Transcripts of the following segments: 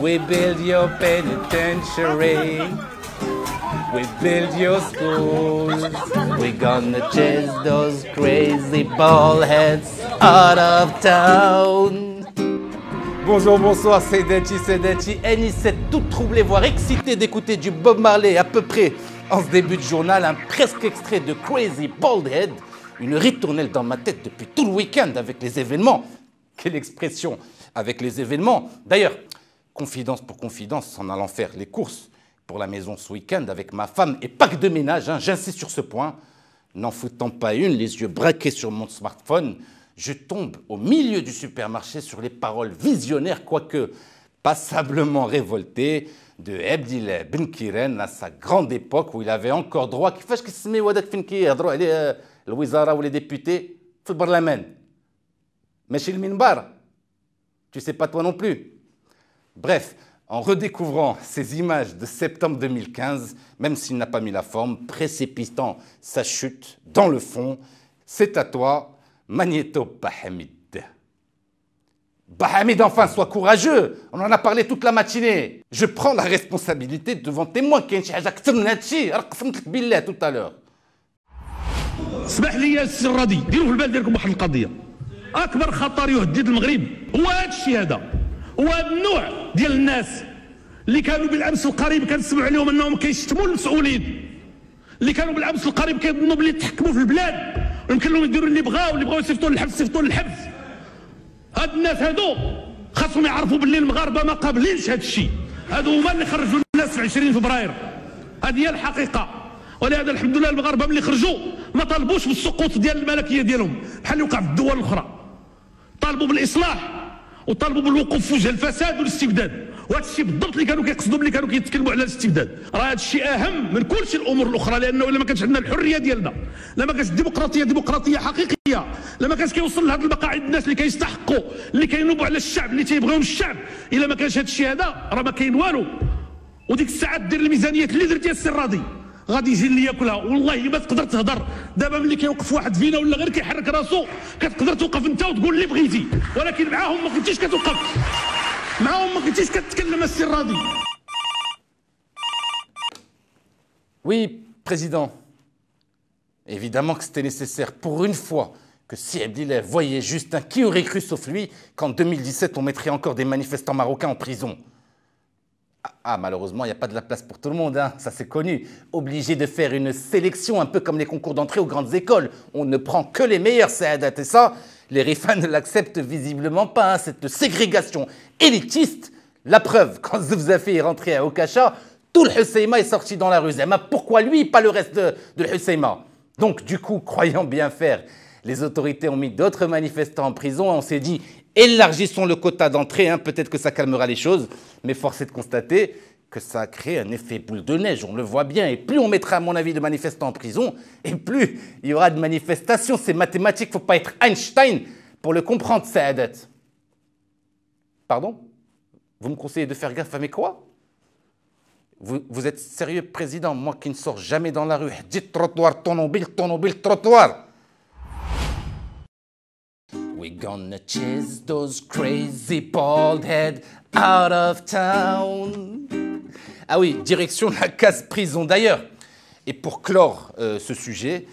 We build your penitentiary. We build your schools. We gonna chase those crazy bald heads out of town. Bonjour, bonsoir, c'est Dechi. Anissette, toute troublée, voire excitée d'écouter du Bob Marley à peu près en ce début de journal, un presque extrait de Crazy Bald Head, une ritournelle dans ma tête depuis tout le week-end avec les événements. Quelle expression, avec les événements. D'ailleurs, confidence pour confidence, en allant faire les courses pour la maison ce week-end avec ma femme et pas que de ménage, j'insiste sur ce point, n'en foutant pas une, les yeux braqués sur mon smartphone, je tombe au milieu du supermarché sur les paroles visionnaires, quoique passablement révoltées, de Abdillah Ben Kiren à sa grande époque où il avait encore droit, كيفاش كيسميو هذاك فين كيهضروا عليه الوزراء ou les députés في البرلمان ماشي المنبر. Tu sais pas toi non plus. Bref, en redécouvrant ces images de septembre 2015, même s'il n'a pas mis la forme, précipitant sa chute dans le fond, c'est à toi, Magnéto Bahamid. Bahamid, enfin, sois courageux. On en a parlé toute la matinée. Je prends la responsabilité devant témoin كاين شي حاجه اكثر من هادشي قسمت لك بالله tout à l'heure. اسمح لي يا السي الراضي، ديروا في البال ديالكم واحد القضيه. اكبر خطر يهدد المغرب هو هذا الشيء هذا، هو هذا النوع ديال الناس اللي كانوا بالامس القريب كنسمعوا عليهم انهم كيشتموا المسؤولين، اللي كانوا بالامس القريب كيظنوا باللي يتحكموا في البلاد ويمكن لهم يديروا اللي بغاو يصيفطوا للحبس. هاد الناس هادو خاصهم يعرفوا باللي المغاربه ما قابلينش هاد الشيء، هادو هما اللي خرجوا الناس في 20 فبراير، هذه هي الحقيقه. ولهذا الحمد لله المغاربه ملي خرجوا ما طالبوش بالسقوط ديال الملكيه ديالهم بحال اللي وقع في الدول الاخرى، طالبوا بالاصلاح وطالبوا بالوقوف في وجه الفساد والاستبداد، وهذا الشيء بالضبط اللي كانوا كيقصدوا ملي كانوا كيتكلموا على الاستبداد. راه هذا الشيء اهم من كل شيء الامور الاخرى، لانه الا ما كانش عندنا الحريه ديالنا، لا ما كانش ديمقراطيه حقيقيه، لا ما كانش كيوصل لهذ المقاعد الناس اللي كيستحقوا، اللي كينوبوا على الشعب، اللي تيبغيهم الشعب، الا ما كانش هذا الشيء هذا راه ما كاين والو. وديك الساعه دير الميزانيات اللي درتيها السي الراضي غادي يجي اللي ياكلها، والله ما تقدر تهضر. دابا ملي كيوقف واحد فينا ولا غير كيحرك راسو كتقدر توقف انت وتقول اللي بغيتي، ولكن معاهم ما كنتيش كتوقف، معاهم ما كنتيش كتكلم السي الراضي. Oui, Président. Évidemment que c'était nécessaire pour une fois que si Abdillah voyait Justin, qui aurait cru sauf lui qu'en 2017 on mettrait encore des manifestants marocains en prison. Ah, malheureusement, il n'y a pas de la place pour tout le monde, ça c'est connu. Obligé de faire une sélection, un peu comme les concours d'entrée aux grandes écoles. On ne prend que les meilleurs, Saadat. Et ça, les Rifans ne l'acceptent visiblement pas, cette ségrégation élitiste. La preuve, quand Zevzafi est rentré à Okasha, tout le Husseima est sorti dans la rue. Mais pourquoi lui, pas le reste de Husseima? Donc, du coup, croyant bien faire, les autorités ont mis d'autres manifestants en prison. On s'est dit, élargissons le quota d'entrée, peut-être que ça calmera les choses. Mais force est de constater que ça a créé un effet boule de neige, on le voit bien. Et plus on mettra, à mon avis, de manifestants en prison, et plus il y aura de manifestations. C'est mathématique, il ne faut pas être Einstein pour le comprendre, Saadat. Pardon? Vous me conseillez de faire gaffe à mes quoi? Vous êtes sérieux, Président? Moi qui ne sors jamais dans la rue, dites trottoir, trottoir. We're gonna chase those crazy bald heads out of town. Ah oui, direction la case prison. D'ailleurs, et pour clore ce sujet,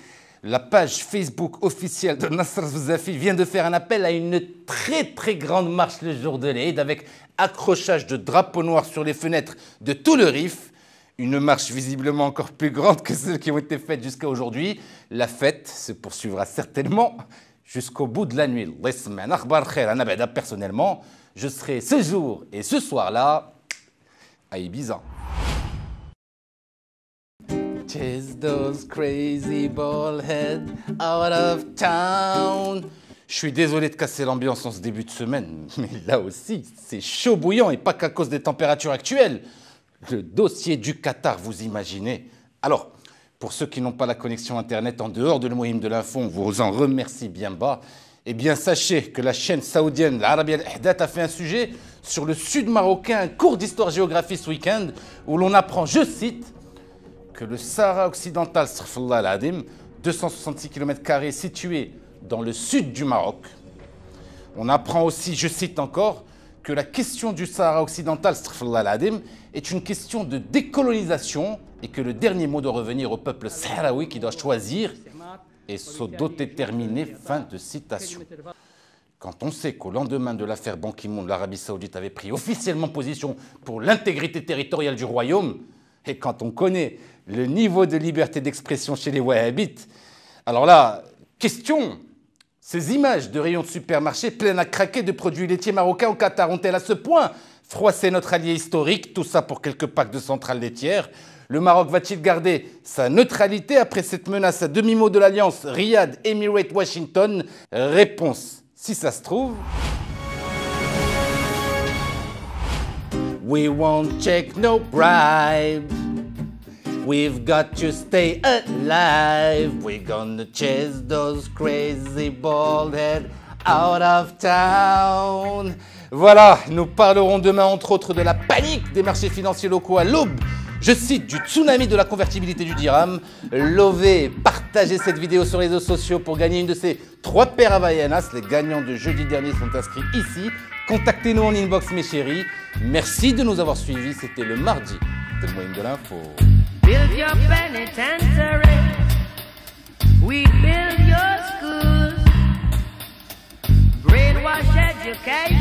la page Facebook officielle de Nasser Zevzafi vient de faire un appel à une très grande marche le jour de l'Eid avec accrochage de drapeaux noirs sur les fenêtres de tout le Rif. Une marche visiblement encore plus grande que celles qui ont été faites jusqu'à aujourd'hui. La fête se poursuivra certainement jusqu'au bout de la nuit. Personnellement, je serai ce jour et ce soir-là à Ibiza. Chase those crazy bald heads out of town. Je suis désolé de casser l'ambiance en ce début de semaine, mais là aussi, c'est chaud bouillant et pas qu'à cause des températures actuelles. Le dossier du Qatar, vous imaginez. Alors, Pour ceux qui n'ont pas la connexion Internet en dehors de le Mohim de l'info, on vous en remercie bien bas. Eh bien, sachez que la chaîne saoudienne, l'Arabia Al-Ihdat, a fait un sujet sur le sud marocain, un cours d'histoire-géographie ce week-end, où l'on apprend, je cite, que le Sahara occidental, 266 km² situé dans le sud du Maroc. On apprend aussi, je cite encore, que la question du Sahara occidental est une question de décolonisation et que le dernier mot doit revenir au peuple sahraoui qui doit choisir et s'autodéterminer. Fin de citation. Quand on sait qu'au lendemain de l'affaire Ban Ki-moon, l'Arabie Saoudite avait pris officiellement position pour l'intégrité territoriale du royaume, et quand on connaît le niveau de liberté d'expression chez les Wahhabites, alors là, question, ces images de rayons de supermarché pleines à craquer de produits laitiers marocains au Qatar ont-elles à ce point froissé notre allié historique, tout ça pour quelques packs de centrales laitières? Le Maroc va-t-il garder sa neutralité après cette menace à demi-mot de l'alliance Riyad, Emirates, Washington? Réponse, si ça se trouve... We won't check no bribe. We've got to stay alive. We're gonna chase those crazy bald heads out of town. Voilà, nous parlerons demain entre autres de la panique des marchés financiers locaux à l'aube, je cite, du tsunami de la convertibilité du dirham. Lovez, partagez cette vidéo sur les réseaux sociaux pour gagner une de ces 3 paires Havaianas. Les gagnants de jeudi dernier sont inscrits ici. Contactez-nous en inbox, mes chéris. Merci de nous avoir suivis. C'était le mardi de le Mohim de l'info. Build your penitentiary. We build your schools. Brainwash education.